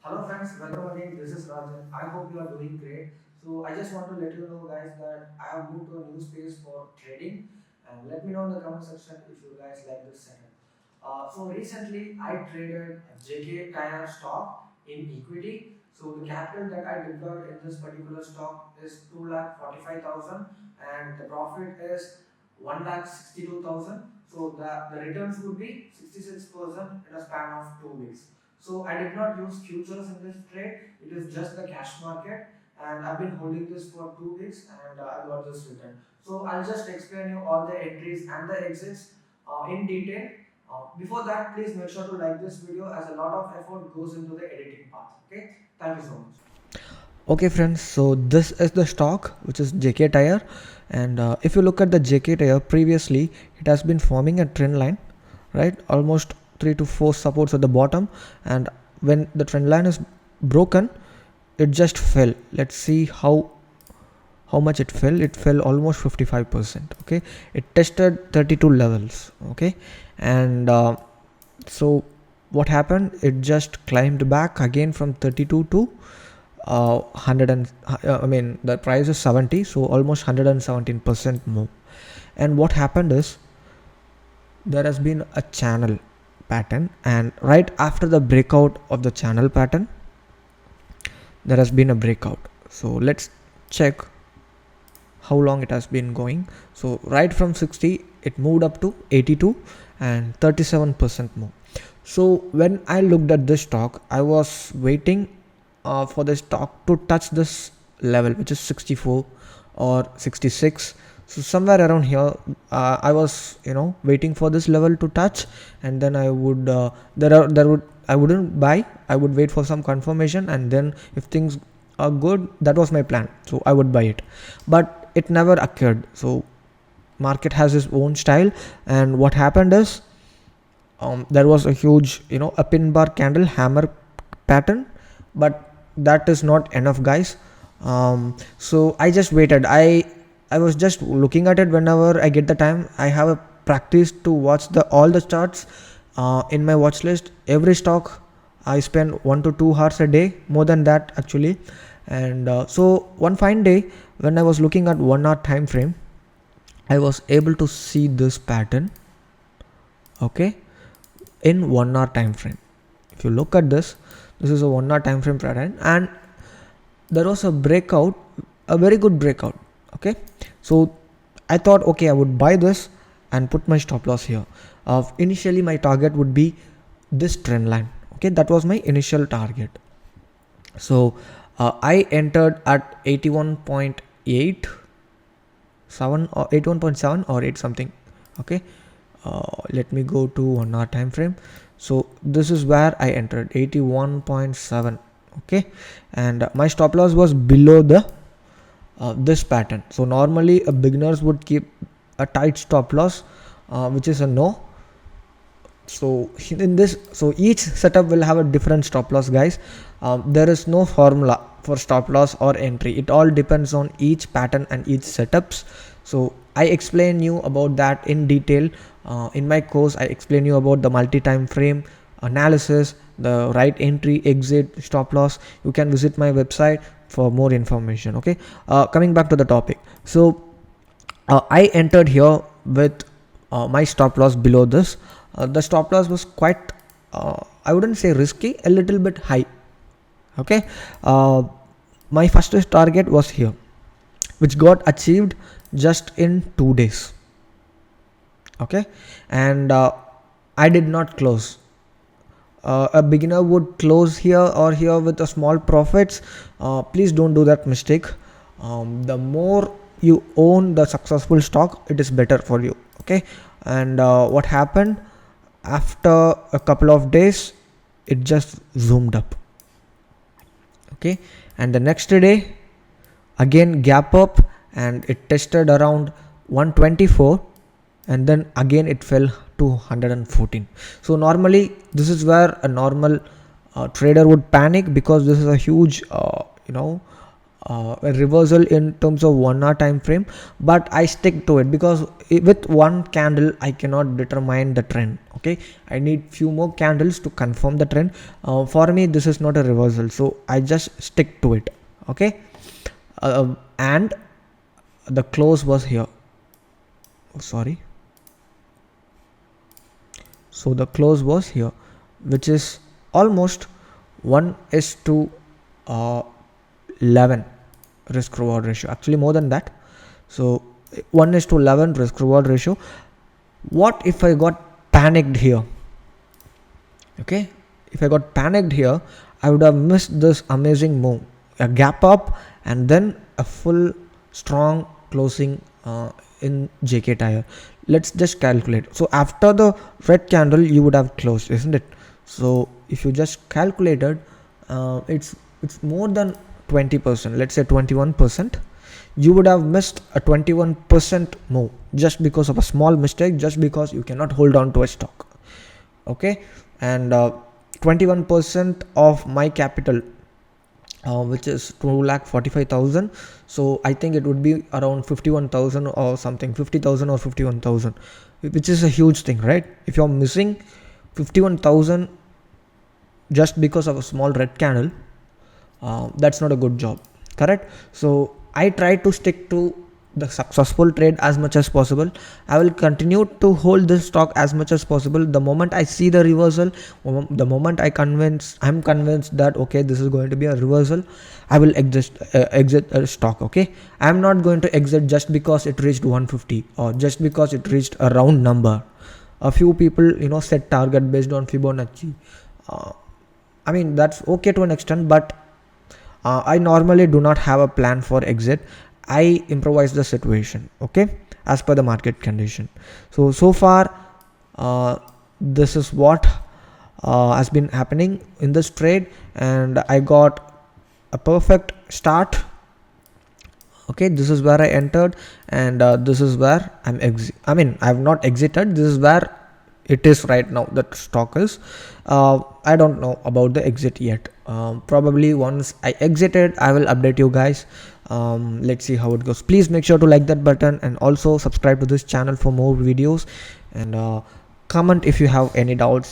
Hello friends, welcome again. This is Rajan. I hope you are doing great. So I just want to let you know guys that I have moved to a new space for trading, and let me know in the comment section if you guys like this setup. So recently I traded JK Tire stock in equity. So the capital that I deployed in this particular stock is 2,45,000 and the profit is 1,62,000. So the returns would be 66% in a span of 2 weeks. So I did not use futures in this trade. It is just the cash market, and I've been holding this for 2 weeks, and I got this return. So I'll just explain you all the entries and the exits in detail. Before that, please make sure to like this video as a lot of effort goes into the editing part. Okay, thank you so much. Okay friends, so this is the stock which is JK Tire, and if you look at the JK Tire previously, it has been forming a trend line, right? Almost 3 to 4 supports at the bottom, and when the trend line is broken, it just fell. Let's see how much it fell. It fell almost 55%. Okay, it tested 32 levels. Okay, and so what happened? It just climbed back again from 32 to 100 and I mean the price is 70, so almost 117% more. And what happened is there has been a channel pattern, and right after the breakout of the channel pattern there has been a breakout. So let's check how long it has been going. So right from 60 it moved up to 82 and 37% more. So when I looked at this stock, I was waiting for the stock to touch this level, which is 64 or 66. So somewhere around here, I was waiting for this level to touch, and then I would I wouldn't buy. I would wait for some confirmation, and then if things are good, that was my plan. So I would buy it, but it never occurred. So market has its own style, and what happened is there was a huge a pin bar candle hammer pattern, but that is not enough, guys. So I just waited. I was just looking at it whenever I get the time. I have a practice to watch all the charts in my watch list. Every stock I spend 1 to 2 hours a day, more than that actually. And so one fine day when I was looking at 1 hour time frame, I was able to see this pattern, okay, in 1 hour time frame. If you look at this is a 1 hour time frame pattern, and there was a breakout, a very good breakout. Okay, so I thought, okay, I would buy this and put my stop loss here. Initially my target would be this trend line. Okay, that was my initial target. So I entered at 81.8 7 or 81.7 or 8 something. Okay, let me go to 1 hour time frame. So this is where I entered 81.7. okay, and my stop loss was below the this pattern. So normally a beginners would keep a tight stop loss, which is a no. So in this, so each setup will have a different stop loss, guys. There is no formula for stop loss or entry. It all depends on each pattern and each setups. So I explain you about that in detail in my course. I explain you about the multi-time frame analysis, the right entry, exit, stop loss. You can visit my website for more information. Okay, coming back to the topic. So I entered here with my stop loss below this. The stop loss was quite I wouldn't say risky, a little bit high. Okay, my first target was here, which got achieved just in 2 days. Okay, and I did not close. A beginner would close here or here with a small profits. Please don't do that mistake. The more you own the successful stock, it is better for you. Okay, and what happened after a couple of days, it just zoomed up. Okay, and the next day again gap up, and it tested around 124, and then again it fell to 114. So normally this is where a normal trader would panic, because this is a huge a reversal in terms of 1 hour time frame, but I stick to it because with one candle I cannot determine the trend. Okay, I need few more candles to confirm the trend. For me this is not a reversal, so I just stick to it. Okay, and the close was here. Sorry, so the close was here, which is almost 1 is to 11 risk reward ratio, actually more than that. So 1 is to 11 risk reward ratio. What if I got panicked here? Okay, if I got panicked here, I would have missed this amazing move, a gap up and then a full strong closing in JK tire. Let's just calculate. So after the red candle you would have closed, isn't it? So if you just calculated, it's more than 20%, let's say 21%. You would have missed a 21% move just because of a small mistake, just because you cannot hold on to a stock. Okay, and 21% of my capital, which is 2,45,000. So I think it would be around 51,000 or something, 50,000 or 51,000, which is a huge thing, right? If you're missing 51,000 just because of a small red candle, that's not a good job, correct? So I try to stick to the successful trade as much as possible. I will continue to hold this stock as much as possible. The moment I see the reversal, the moment I'm convinced that okay, this is going to be a reversal, I will exit a stock. Okay, I'm not going to exit just because it reached 150 or just because it reached a round number. A few people set target based on Fibonacci. I mean, that's okay to an extent, but I normally do not have a plan for exit. I improvise the situation, okay, as per the market condition. So far, this is what has been happening in this trade, and I got a perfect start. Okay, this is where I entered, and this is where I have not exited. This is where it is right now. That stock is. I don't know about the exit yet. Probably once I exited, I will update you guys. Let's see how it goes. Please make sure to like that button and also subscribe to this channel for more videos, and comment if you have any doubts.